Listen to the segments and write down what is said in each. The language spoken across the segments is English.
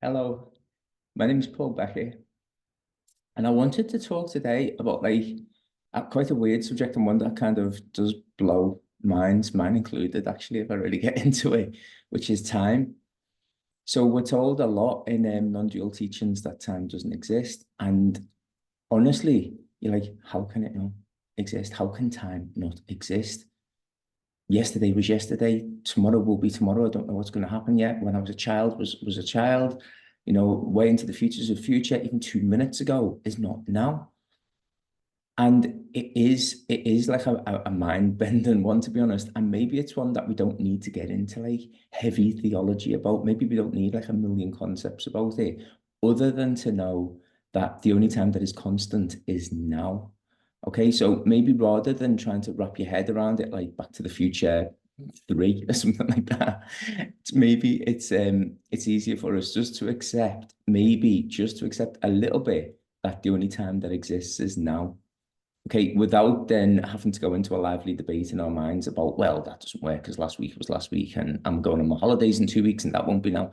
Hello, my name is Paul-Beckett, and I wanted to talk today about quite a weird subject and one that kind of does blow minds, mine included, actually, if I really get into it, which is time. So we're told a lot in non-dual teachings that time doesn't exist, and honestly, you're like, how can it not exist? How can time not exist? Yesterday was yesterday. Tomorrow will be tomorrow. I don't know what's going to happen yet. When I was a child, was a child. You know, way into the future is a future. Even 2 minutes ago is not now. And it is like a mind bending one, to be honest. And maybe it's one that we don't need to get into like heavy theology about. Maybe we don't need like a million concepts about it, other than to know that the only time that is constant is now. Okay, so maybe rather than trying to wrap your head around it like Back to the Future 3 or something like that, it's easier for us just to accept, maybe just to accept a little bit that the only time that exists is now. Okay, without then having to go into a lively debate in our minds about, well, that doesn't work because last week was last week and I'm going on my holidays in 2 weeks and that won't be now.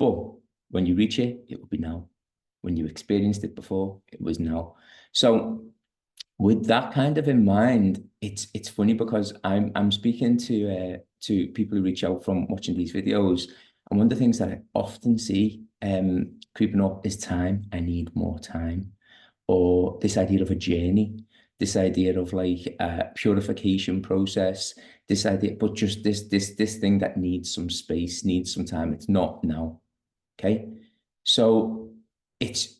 But when you reach it, it will be now. When you experienced it before, it was now. So with that kind of in mind, it's funny because I'm speaking to people who reach out from watching these videos, and one of the things that I often see creeping up is time. I need more time, or this idea of a journey, this idea of like a purification process, this idea, but just this thing that needs some space, needs some time. It's not now. Okay, so it's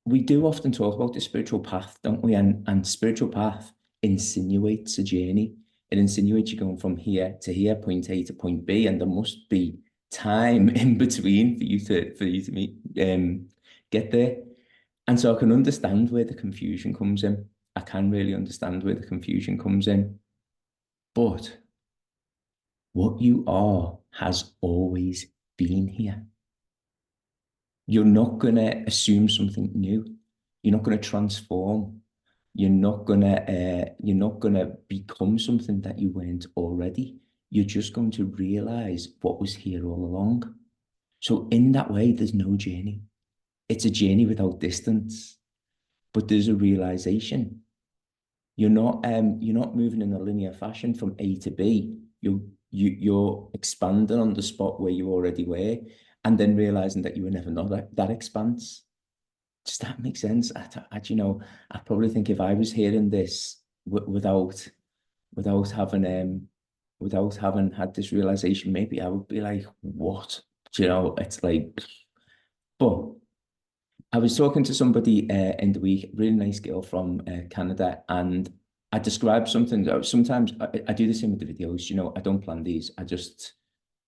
we do often talk about the spiritual path, don't we? And spiritual path insinuates a journey. It insinuates you going from here to here, point A to point B, and there must be time in between for you to meet get there. And so I can understand where the confusion comes in. I can really understand where the confusion comes in. But what you are has always been here. You're not going to assume something new. You're not going to transform. You're not going to become something that you weren't already. You're just going to realize what was here all along. So in that way, there's no journey. It's a journey without distance, but there's a realization. You're not moving in a linear fashion from A to B. You're expanding on the spot where you already were, and then realizing that you were never not that expanse. Does that make sense? I probably think if I was hearing this without having without having had this realization, maybe I would be like, what? It's like, but I was talking to somebody in the week, really nice girl from Canada, and I described something. Sometimes I do the same with the videos. I don't plan these. I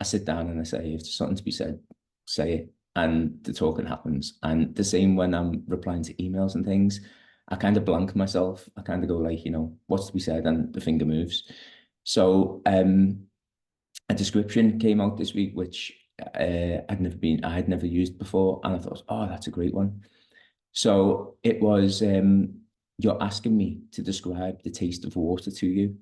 sit down and I say, if there's something to be said, say it, and the talking happens. And the same when I'm replying to emails and things, I kind of blank myself. I kind of go like, what's to be said, and the finger moves. So a description came out this week, which I had never used before, and I thought, oh, that's a great one. So it was, you're asking me to describe the taste of water to you,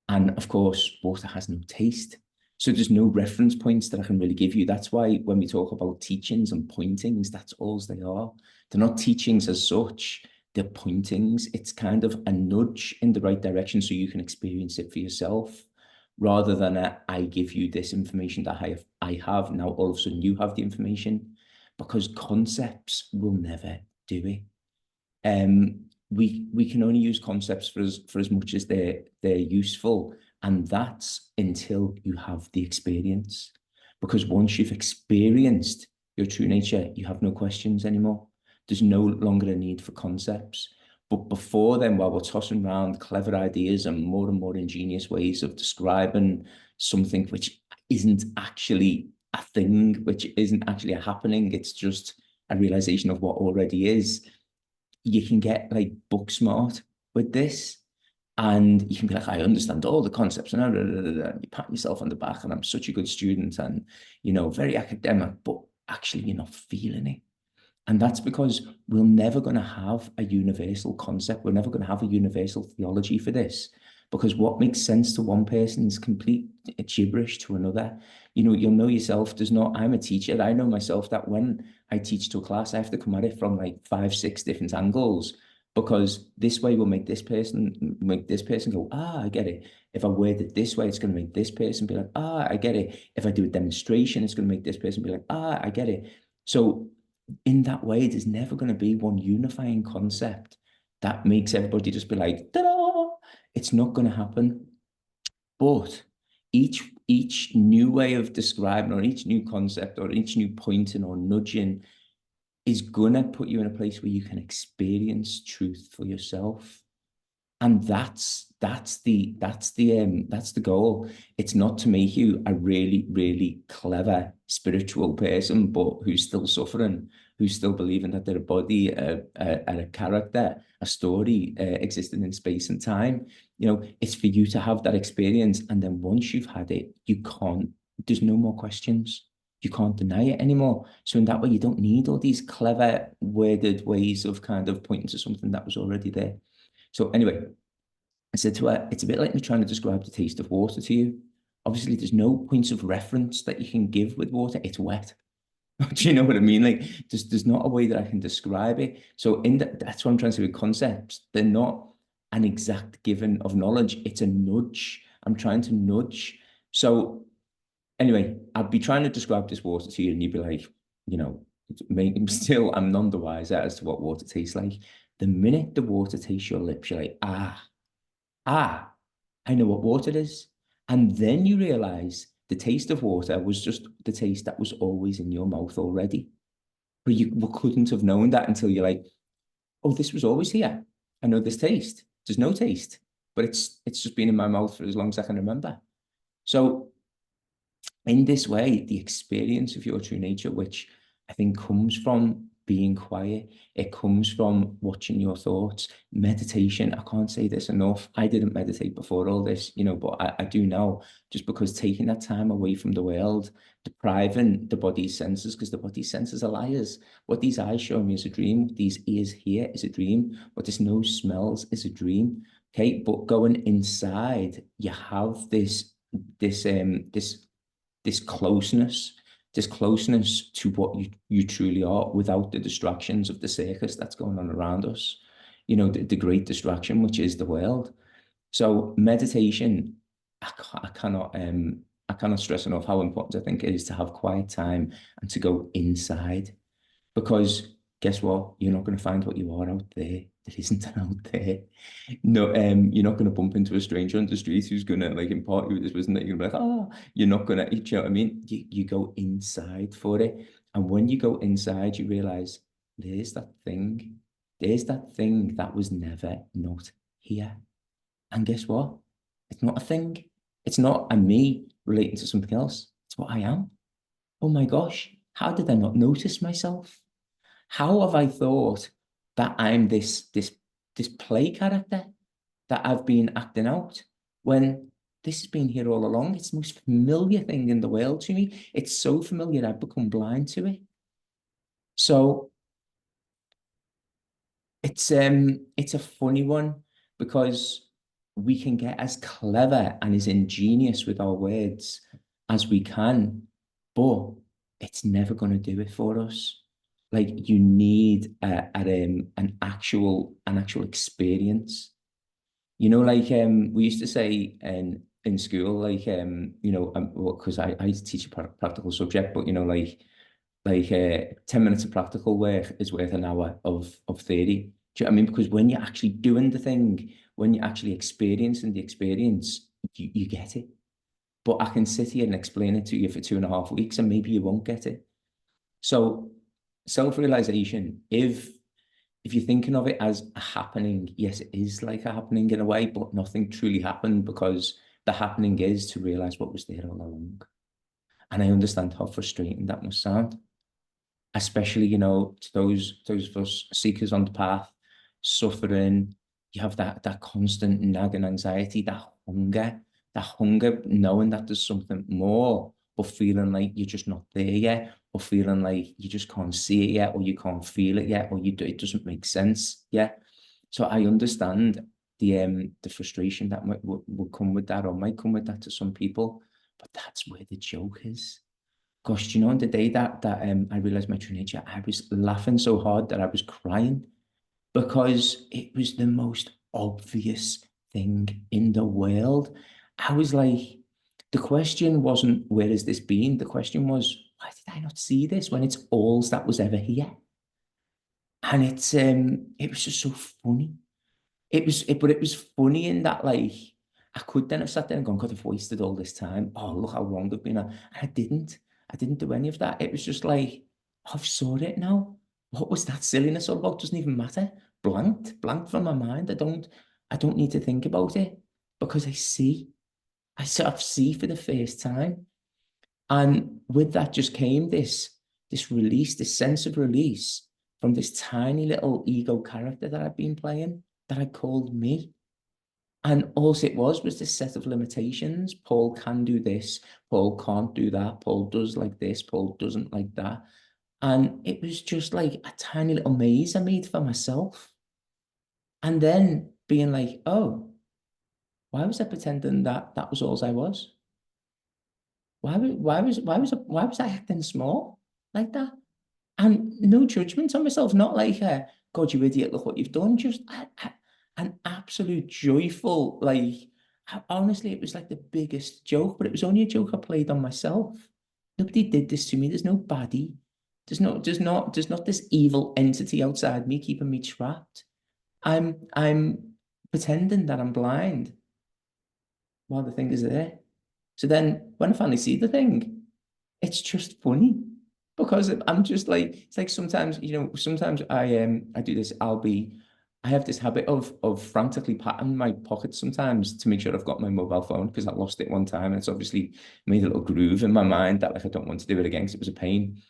and of course, water has no taste. So there's no reference points that I can really give you. That's why when we talk about teachings and pointings, that's all they are. They're not teachings as such. They're pointings. It's kind of a nudge in the right direction so you can experience it for yourself, rather than I give you this information that I have. Now all of a sudden you have the information, because concepts will never do it. We can only use concepts for as much as they're useful, and that's until you have the experience. Because once you've experienced your true nature, you have no questions anymore. There's no longer a need for concepts. But before then, while we're tossing around clever ideas and more ingenious ways of describing something which isn't actually a thing, which isn't actually a happening, it's just a realization of what already is, you can get like book smart with this. And you can be like, I understand all the concepts, and you pat yourself on the back, and I'm such a good student, and very academic, but actually you're not feeling it. And that's because we're never going to have a universal concept. We're never going to have a universal theology for this. because what makes sense to one person is complete gibberish to another. You know, you'll know yourself. I'm a teacher. I know myself that when I teach to a class, I have to come at it from like 5, 6 different angles, because this way will make this person go, ah, I get it. If I word it this way, it's going to make this person be like, ah, I get it. If I do a demonstration, it's going to make this person be like, ah, I get it. So in that way, there's never going to be one unifying concept that makes everybody just be like, ta-da! It's not going to happen. But each new way of describing, or each new concept, or each new pointing or nudging is gonna put you in a place where you can experience truth for yourself. And that's the goal. It's not to make you a really, really clever spiritual person, but who's still suffering, who's still believing that they're a body, a character, a story existing in space and time. You know, it's for you to have that experience, and then once you've had it, there's no more questions. You can't deny it anymore. So in that way, you don't need all these clever worded ways of kind of pointing to something that was already there. So anyway, I said to her, it's a bit like me trying to describe the taste of water to you. Obviously, there's no points of reference that you can give with water. It's wet. Do you know what I mean? Like, there's not a way that I can describe it. So that's what I'm trying to say with concepts. They're not an exact given of knowledge. It's a nudge. I'm trying to nudge. So anyway, I'd be trying to describe this water to you, and you'd be like, you know, still, I'm none the wiser as to what water tastes like. The minute the water tastes your lips, you're like, ah, I know what water is. And then you realize the taste of water was just the taste that was always in your mouth already. But you couldn't have known that until you're like, oh, this was always here. I know this taste. There's no taste, but it's just been in my mouth for as long as I can remember. So in this way, the experience of your true nature, which I think comes from being quiet, it comes from watching your thoughts, meditation. I can't say this enough. I didn't meditate before all this, you know, but I do now, just because taking that time away from the world, depriving the body's senses, because the body's senses are liars. What these eyes show me is a dream. What these ears hear is a dream. What this nose smells is a dream. Okay, but going inside, you have this closeness, this closeness to what you truly are, without the distractions of the circus that's going on around us, you know, the great distraction, which is the world. So meditation, I cannot stress enough how important I think it is to have quiet time and to go inside, because guess what? You're not going to find what you are out there. There isn't out there. No, you're not going to bump into a stranger on the street who's going to like impart you with this wisdom that you're going to be like, oh, you're not going to, you know what I mean? You go inside for it. And when you go inside, you realize there's that thing. There's that thing that was never not here. And guess what? It's not a thing. It's not a me relating to something else. It's what I am. Oh my gosh, how did I not notice myself? How have I thought that I'm this play character that I've been acting out, when this has been here all along? It's the most familiar thing in the world to me. It's so familiar, I've become blind to it. So it's a funny one, because we can get as clever and as ingenious with our words as we can, but it's never going to do it for us. Like, you need an actual experience. You know, like we used to say in school, like you know, because I teach a practical subject, but you know, like 10 minutes of practical work is worth an hour of theory. Do you know what I mean? Because when you're actually doing the thing, when you're actually experiencing the experience, you get it. But I can sit here and explain it to you for 2.5 weeks, and maybe you won't get it. So self-realization, if you're thinking of it as a happening, yes, it is like a happening in a way, but nothing truly happened, because the happening is to realize what was there all along. And I understand how frustrating that must sound, especially, you know, to those of us seekers on the path, suffering. You have that constant nagging anxiety, that hunger, knowing that there's something more, but feeling like you're just not there yet, or feeling like you just can't see it yet, or you can't feel it yet, or it doesn't make sense yet. So I understand the frustration that would come with that, or might come with that to some people. But that's where the joke is. Gosh, do you know, on the day that I realized my true nature, I was laughing so hard that I was crying, because it was the most obvious thing in the world. I was like, the question wasn't, where has this been? The question was, why did I not see this when it's all that was ever here? And it was just so funny. But it was funny in that, like, I could then have sat there and gone, God, I've wasted all this time. Oh, look how wrong I've been. And I didn't. I didn't do any of that. It was just like, oh, I've saw it now. What was that silliness all about? Doesn't even matter. Blanked from my mind. I don't need to think about it, because I see. I sort of see for the first time. And with that just came this release, this sense of release from this tiny little ego character that I'd been playing, that I called me. And all it was this set of limitations. Paul can do this, Paul can't do that, Paul does like this, Paul doesn't like that. And it was just like a tiny little maze I made for myself. And then being like, oh, why was I pretending that that was all I was? Why was I acting small like that? And no judgment on myself, not like, God, you idiot, look what you've done. Just an absolute joyful, like, honestly, it was like the biggest joke, but it was only a joke I played on myself. Nobody did this to me. There's no baddie. There's not this evil entity outside me keeping me trapped. I'm pretending that I'm blind while the thing is there. So then when I finally see the thing, it's just funny, because I'm just like, it's like sometimes, sometimes I do this. I have this habit of frantically patting my pockets sometimes to make sure I've got my mobile phone, because I lost it one time, and it's obviously made a little groove in my mind that, like, I don't want to do it again because it was a pain.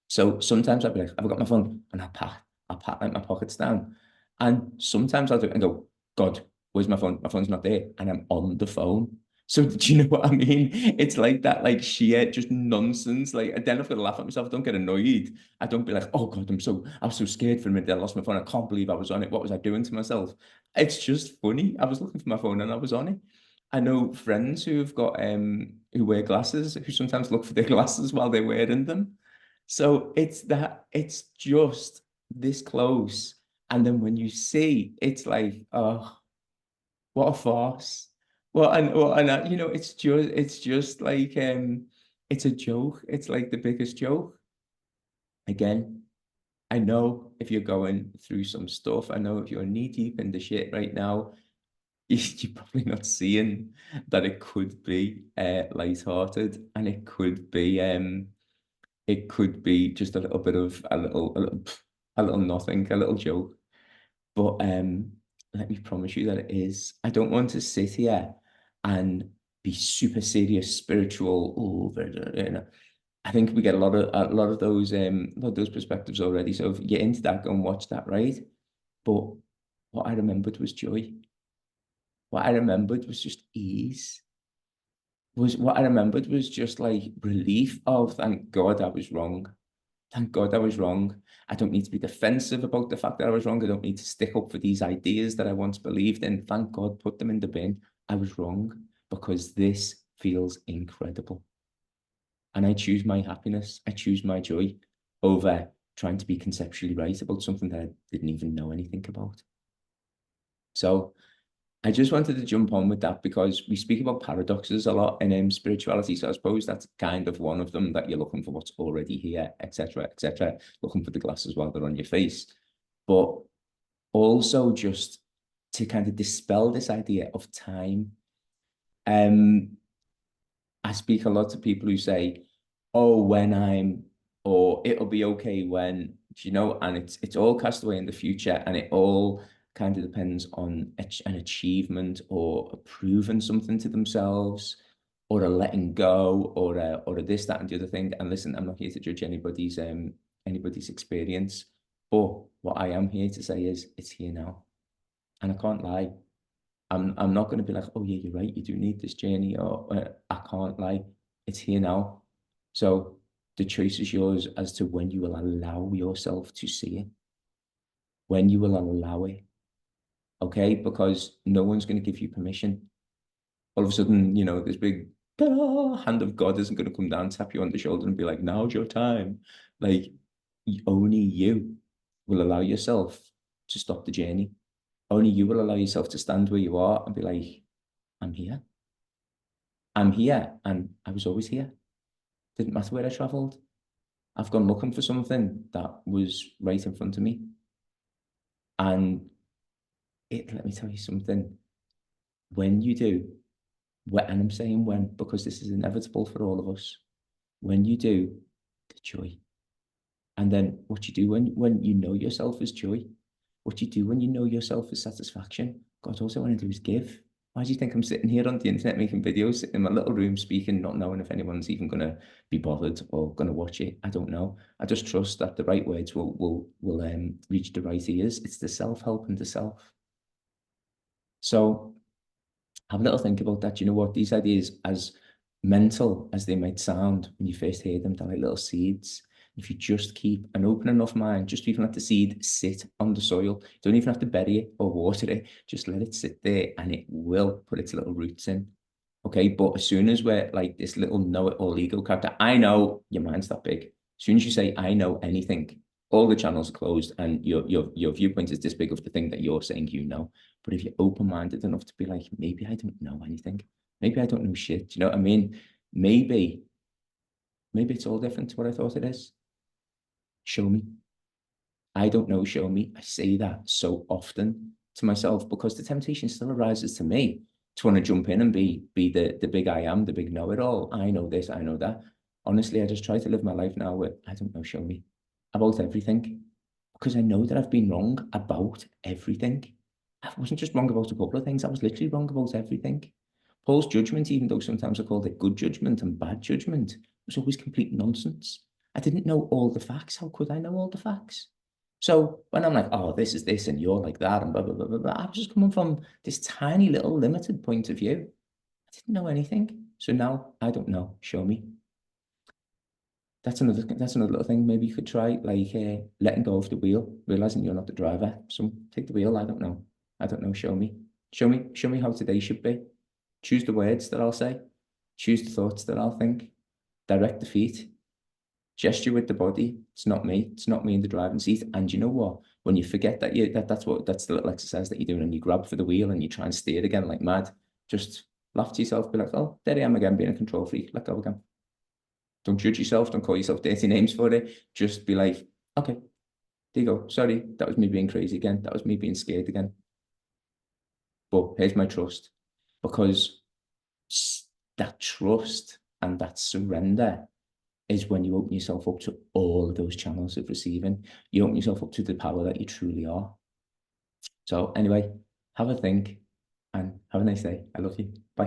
So sometimes I'll be like, I've got my phone, and I'll pat like my pockets down. And sometimes I'll do it and go, God, where's my phone? My phone's not there. And I'm on the phone. So do you know what I mean? It's like that, like, sheer just nonsense. Like, and then I've got to laugh at myself. I don't get annoyed. I don't be like, oh God, I was so scared for a minute. I lost my phone. I can't believe I was on it. What was I doing to myself? It's just funny. I was looking for my phone and I was on it. I know friends who wear glasses, who sometimes look for their glasses while they're wearing them. So it's just this close. And then when you see, it's like, oh, what a farce. It's just like, it's a joke. It's like the biggest joke. Again, I know if you're going through some stuff, I know if you're knee deep in the shit right now, you're probably not seeing that it could be lighthearted, and it could be just a little bit of a little nothing, a little joke. But let me promise you that it is. I don't want to sit here and be super serious, spiritual. I think we get a lot of those perspectives already. So if you're into that, go and watch that, right? But what I remembered was joy. What I remembered was just ease. What I remembered was just like relief. Oh, thank God I was wrong. Thank God I was wrong. I don't need to be defensive about the fact that I was wrong. I don't need to stick up for these ideas that I once believed in. Thank God, put them in the bin. I was wrong, because this feels incredible. And I choose my happiness. I choose my joy over trying to be conceptually right about something that I didn't even know anything about. So I just wanted to jump on with that, because we speak about paradoxes a lot in spirituality. So I suppose that's kind of one of them, that you're looking for what's already here, etc., etc., looking for the glasses while they're on your face. But also just to kind of dispel this idea of time. I speak a lot to people who say, oh, or it'll be okay when, and it's all cast away in the future, and it all kind of depends on an achievement, or proving something to themselves, or a letting go, or a this, that, and the other thing. And listen, I'm not here to judge anybody's experience, but what I am here to say is it's here now. And I can't lie. I'm not going to be like, oh yeah, you're right, you do need this journey, or I can't lie, it's here now. So the choice is yours as to when you will allow yourself to see it, when you will allow it. okay? Because no one's going to give you permission. All of a sudden, you know, this big hand of God isn't going to come down, tap you on the shoulder and be like, now's your time. Like, only you will allow yourself to stop the journey. Only you will allow yourself to stand where you are and be like, I'm here. I'm here. And I was always here. Didn't matter where I traveled. I've gone looking for something that was right in front of me. And let me tell you something. When you do, and I'm saying when, because this is inevitable for all of us, when you do, the joy. And then what you do when you know yourself is joy, what you do when you know yourself is satisfaction. God, all I want to do is give. Why do you think I'm sitting here on the internet making videos, sitting in my little room speaking, not knowing if anyone's even going to be bothered or going to watch it? I don't know. I just trust that the right words will reach the right ears. It's the self-help and the self. So have a little think about that. You know what? These ideas, as mental as they might sound when you first hear them, they're like little seeds. If you just keep an open enough mind, just even let the seed sit on the soil. You don't even have to bury it or water it. Just let it sit there and it will put its little roots in. Okay, but as soon as we're like this little know-it-all ego character, I know your mind's that big. As soon as you say, I know anything, all the channels are closed and your viewpoint is this big of the thing that you're saying you know. But if you're open-minded enough to be like, maybe I don't know anything. Maybe I don't know shit. You know what I mean? Maybe it's all different to what I thought it is. Show me. I don't know, show me. I say that so often to myself because the temptation still arises to me to want to jump in and be the big I am, the big know-it-all. I know this, I know that. Honestly, I just try to live my life now with, I don't know, show me about everything. Because I know that I've been wrong about everything. I wasn't just wrong about a couple of things. I was literally wrong about everything. Paul's judgment, even though sometimes I called it good judgment and bad judgment, was always complete nonsense. I didn't know all the facts. How could I know all the facts? So when I'm like, oh, this is this and you're like that and blah, blah, blah, blah, blah, I was just coming from this tiny little limited point of view. I didn't know anything. So now I don't know. Show me. That's another little thing maybe you could try, like letting go of the wheel, realizing you're not the driver. So take the wheel. I don't know. I don't know. Show me. Show me how today should be. Choose the words that I'll say. Choose the thoughts that I'll think. Direct the feet. Gesture with the body. It's not me. It's not me in the driving seat. And you know what? When you forget that that's the little exercise that you're doing, and you grab for the wheel and you try and steer again like mad, just laugh to yourself. Be like, oh, there I am again, being a control freak. Let go again. Don't judge yourself. Don't call yourself dirty names for it. Just be like, okay, there you go. Sorry, that was me being crazy again. That was me being scared again. But here's my trust. Because that trust and that surrender is when you open yourself up to all of those channels of receiving. You open yourself up to the power that you truly are. So anyway, have a think and have a nice day. I love you. Bye.